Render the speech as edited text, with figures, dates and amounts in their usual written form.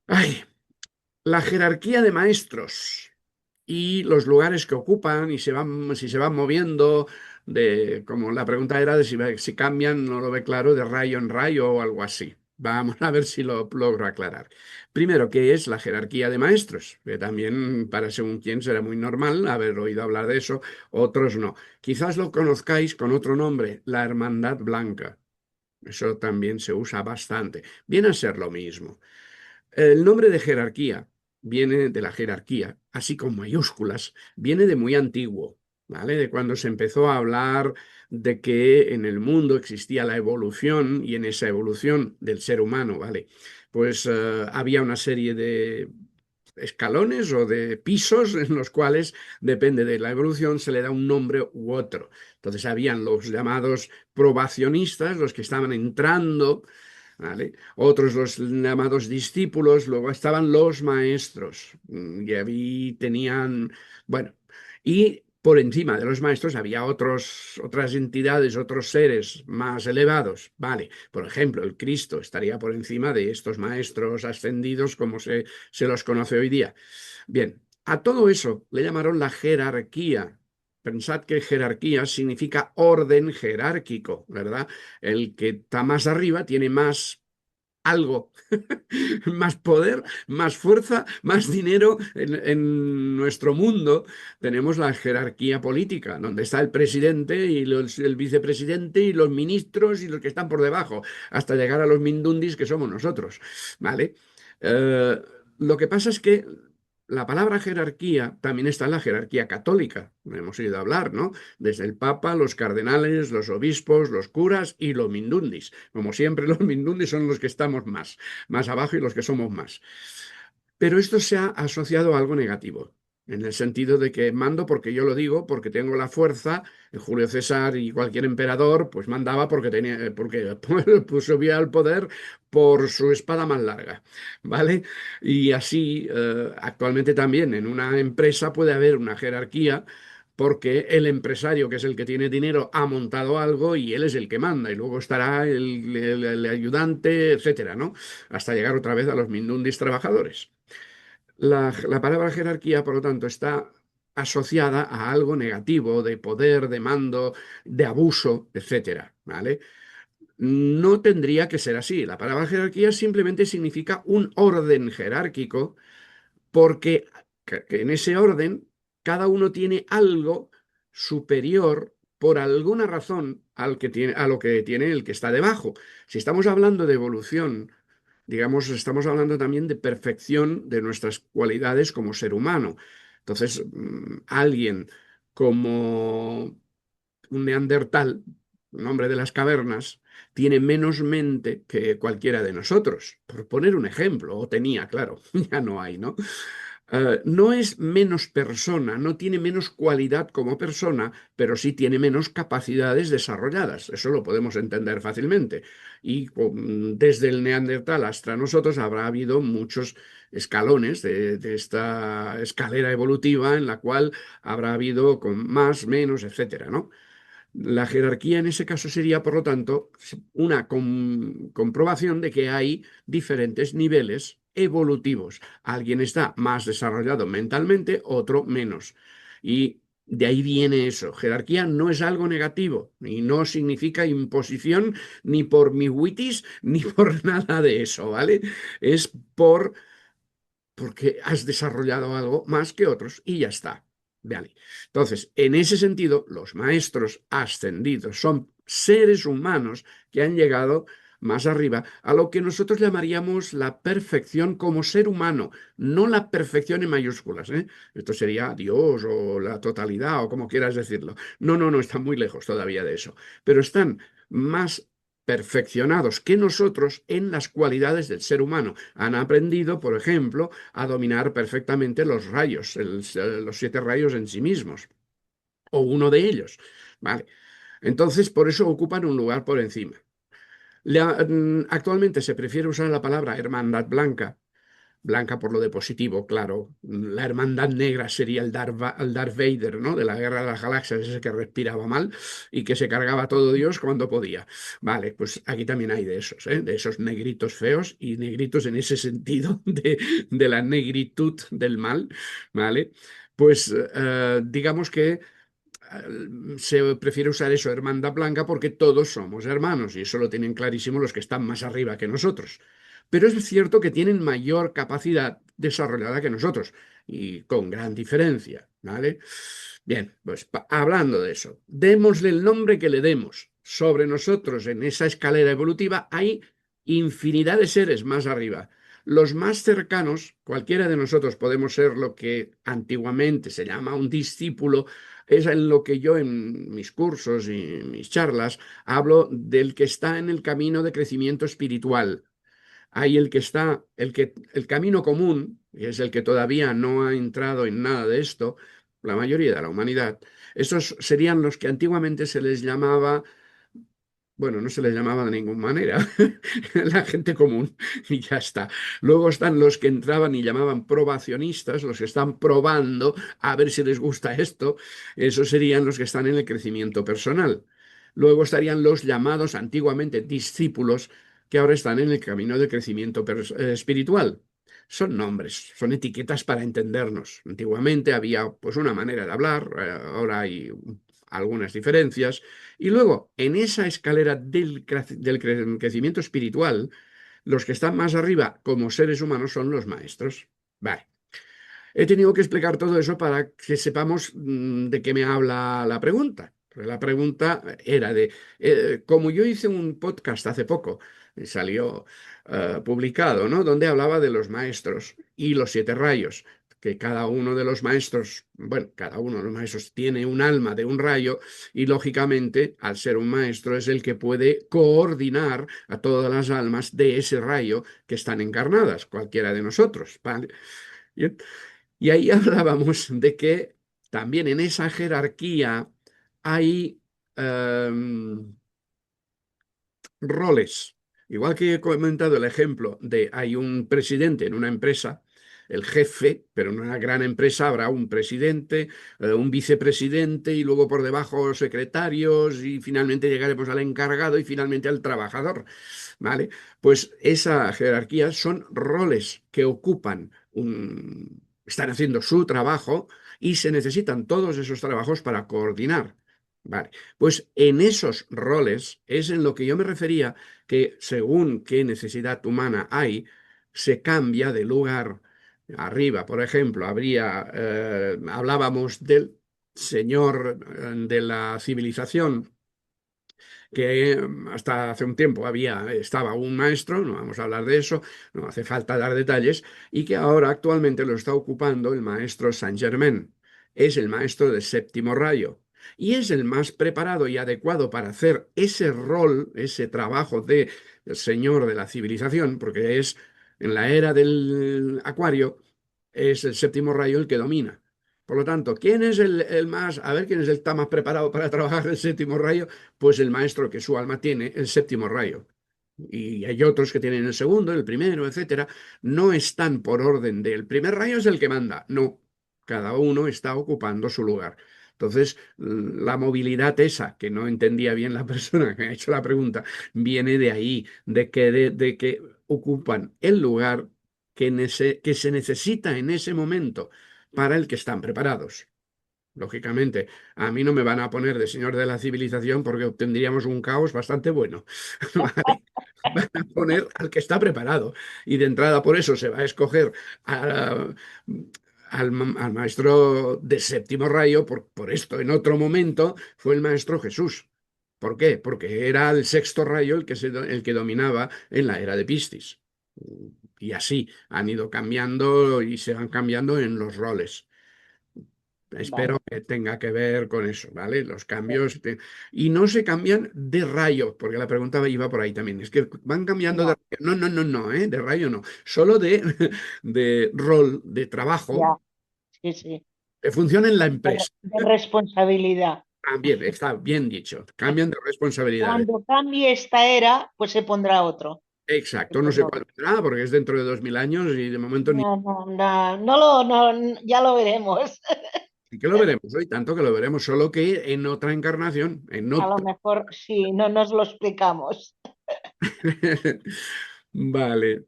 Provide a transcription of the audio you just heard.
Ay, la jerarquía de maestros y los lugares que ocupan y si se van moviendo, como la pregunta era de si cambian, no lo ve claro, de rayo en rayo o algo así. Vamos a ver si lo logro aclarar. Primero, ¿qué es la jerarquía de maestros? Que también para según quién será muy normal haber oído hablar de eso, otros no. Quizás lo conozcáis con otro nombre, la Hermandad Blanca. Eso también se usa bastante. Viene a ser lo mismo. El nombre de jerarquía viene de la jerarquía, así con mayúsculas, viene de muy antiguo, ¿vale? De cuando se empezó a hablar de que en el mundo existía la evolución y en esa evolución del ser humano, ¿vale? Pues había una serie de escalones o de pisos en los cuales, depende de la evolución, se le da un nombre u otro. Entonces habían los llamados probacionistas, los que estaban entrando, ¿vale? Otros los llamados discípulos, luego estaban los maestros, y ahí tenían, bueno, y por encima de los maestros había otras entidades, otros seres más elevados, ¿vale? Por ejemplo, el Cristo estaría por encima de estos maestros ascendidos como se los conoce hoy día. Bien, a todo eso le llamaron la jerarquía. Pensad que jerarquía significa orden jerárquico, ¿verdad? El que está más arriba tiene más algo, más poder, más fuerza, más dinero. En nuestro mundo tenemos la jerarquía política, donde está el presidente y el vicepresidente y los ministros y los que están por debajo, hasta llegar a los mindundis que somos nosotros, ¿vale? Eh, lo que pasa es que la palabra jerarquía también está en la jerarquía católica, hemos oído hablar, ¿no? Desde el Papa, los cardenales, los obispos, los curas y los mindundis. Como siempre, los mindundis son los que estamos más abajo y los que somos más. Pero esto se ha asociado a algo negativo, en el sentido de que mando porque yo lo digo, porque tengo la fuerza. Julio César y cualquier emperador, pues mandaba porque tenía, porque pues, subía al poder por su espada más larga, ¿vale? Y así, actualmente también en una empresa puede haber una jerarquía porque el empresario, que es el que tiene dinero, ha montado algo y él es el que manda, y luego estará el ayudante, etcétera, ¿no? Hasta llegar otra vez a los mindundis trabajadores. La palabra jerarquía, por lo tanto, está asociada a algo negativo, de poder, de mando, de abuso, etcétera, ¿vale? No tendría que ser así. La palabra jerarquía simplemente significa un orden jerárquico porque que en ese orden cada uno tiene algo superior por alguna razón a lo que tiene el que está debajo. Si estamos hablando de evolución, digamos, estamos hablando también de perfección de nuestras cualidades como ser humano. Entonces, alguien como un neandertal, un hombre de las cavernas, tiene menos mente que cualquiera de nosotros, por poner un ejemplo, o tenía, claro, ya no hay, ¿no? No es menos persona, no tiene menos cualidad como persona, pero sí tiene menos capacidades desarrolladas. Eso lo podemos entender fácilmente. Y desde el neandertal hasta nosotros habrá habido muchos escalones de esta escalera evolutiva en la cual habrá habido con más, menos, etcétera, ¿no? La jerarquía en ese caso sería, por lo tanto, una comprobación de que hay diferentes niveles evolutivos. Alguien está más desarrollado mentalmente, otro menos. Y de ahí viene eso. Jerarquía no es algo negativo y no significa imposición ni por mi mihuitis ni por nada de eso, ¿vale? Es porque has desarrollado algo más que otros y ya está. Vale. Entonces, en ese sentido, los maestros ascendidos son seres humanos que han llegado más arriba a lo que nosotros llamaríamos la perfección como ser humano, no la perfección en mayúsculas, ¿eh? Esto sería Dios o la totalidad o como quieras decirlo. No, no, no, están muy lejos todavía de eso, pero están más perfeccionados que nosotros en las cualidades del ser humano. Han aprendido, por ejemplo, a dominar perfectamente los rayos, los 7 rayos en sí mismos, o uno de ellos. ¿Vale? Entonces, por eso ocupan un lugar por encima. Actualmente se prefiere usar la palabra hermandad blanca, blanca por lo de positivo, claro. La hermandad negra sería el Darth Vader, ¿no? De la Guerra de las Galaxias, ese que respiraba mal y que se cargaba todo Dios cuando podía. Vale, pues aquí también hay de esos, ¿eh? De esos negritos feos y negritos en ese sentido de la negritud del mal, ¿vale? Pues digamos que se prefiere usar eso, hermandad blanca, porque todos somos hermanos y eso lo tienen clarísimo los que están más arriba que nosotros. Pero es cierto que tienen mayor capacidad desarrollada que nosotros y con gran diferencia, ¿vale? Bien, pues hablando de eso, démosle el nombre que le demos. Sobre nosotros en esa escalera evolutiva hay infinidad de seres más arriba. Los más cercanos, cualquiera de nosotros podemos ser lo que antiguamente se llama un discípulo, es en lo que yo en mis cursos y mis charlas hablo del que está en el camino de crecimiento espiritual. Hay el que está, el camino común, que es el que todavía no ha entrado en nada de esto, la mayoría de la humanidad. Esos serían los que antiguamente se les llamaba, bueno, no se les llamaba de ninguna manera, la gente común, y ya está. Luego están los que entraban y llamaban probacionistas, los que están probando a ver si les gusta esto. Esos serían los que están en el crecimiento personal. Luego estarían los llamados antiguamente discípulos, que ahora están en el camino de crecimiento espiritual. Son nombres, son etiquetas para entendernos. Antiguamente había pues una manera de hablar, ahora hay algunas diferencias. Y luego, en esa escalera del crecimiento espiritual, los que están más arriba como seres humanos son los maestros. Vale. He tenido que explicar todo eso para que sepamos de qué me habla la pregunta. Porque la pregunta era de, como yo hice un podcast hace poco, salió publicado, ¿no? Donde hablaba de los maestros y los 7 rayos, que cada uno de los maestros, bueno, cada uno de los maestros tiene un alma de un rayo y lógicamente, al ser un maestro, es el que puede coordinar a todas las almas de ese rayo que están encarnadas, cualquiera de nosotros, ¿vale? Bien. Y ahí hablábamos de que también en esa jerarquía hay roles. Igual que he comentado el ejemplo de hay un presidente en una empresa, el jefe, pero en una gran empresa habrá un presidente, un vicepresidente y luego por debajo secretarios y finalmente llegaremos al encargado y finalmente al trabajador, ¿vale? Pues esa jerarquía son roles que ocupan están haciendo su trabajo y se necesitan todos esos trabajos para coordinar. Vale. Pues en esos roles es en lo que yo me refería que según qué necesidad humana hay, se cambia de lugar. Arriba, por ejemplo, hablábamos del señor de la civilización, que hasta hace un tiempo estaba un maestro, no vamos a hablar de eso, no hace falta dar detalles, y que ahora actualmente lo está ocupando el maestro Saint Germain. Es el maestro del séptimo rayo y es el más preparado y adecuado para hacer ese rol, ese trabajo de señor de la civilización, porque es en la era del Acuario, es el séptimo rayo el que domina. Por lo tanto, ¿quién es el más, a ver quién es el que está más preparado para trabajar el séptimo rayo? Pues el maestro que su alma tiene, el séptimo rayo. Y hay otros que tienen el segundo, el primero, etcétera. No están por orden de el primer rayo es el que manda. No, cada uno está ocupando su lugar. Entonces, la movilidad esa, que no entendía bien la persona que me ha hecho la pregunta, viene de ahí, de que ocupan el lugar que se necesita en ese momento para el que están preparados. Lógicamente, a mí no me van a poner de señor de la civilización porque obtendríamos un caos bastante bueno. ¿Vale? Van a poner al que está preparado. Y de entrada por eso se va a escoger al maestro de séptimo rayo, por esto. En otro momento fue el maestro Jesús. ¿Por qué? Porque era el sexto rayo el que dominaba en la era de Piscis. Y así han ido cambiando y se van cambiando en los roles. Espero Vale. que tenga que ver con eso, ¿vale? Los cambios. Y no se cambian de rayo, porque la pregunta iba por ahí también. Es que van cambiando de No, rayo. No, no, no, no, ¿eh? De rayo no. Solo de rol, de trabajo, ya, sí, sí. de función en la empresa. De responsabilidad. También, está bien dicho. Cambian de responsabilidades. Cuando cambie esta era, pues se pondrá otro. Exacto, no sé Pero cuál vendrá, porque es dentro de 2000 años y de momento ni no, no, no, ya lo veremos. sí que lo veremos hoy, tanto que lo veremos, solo que en otra encarnación, en A lo otra. mejor sí, no nos lo explicamos. Vale.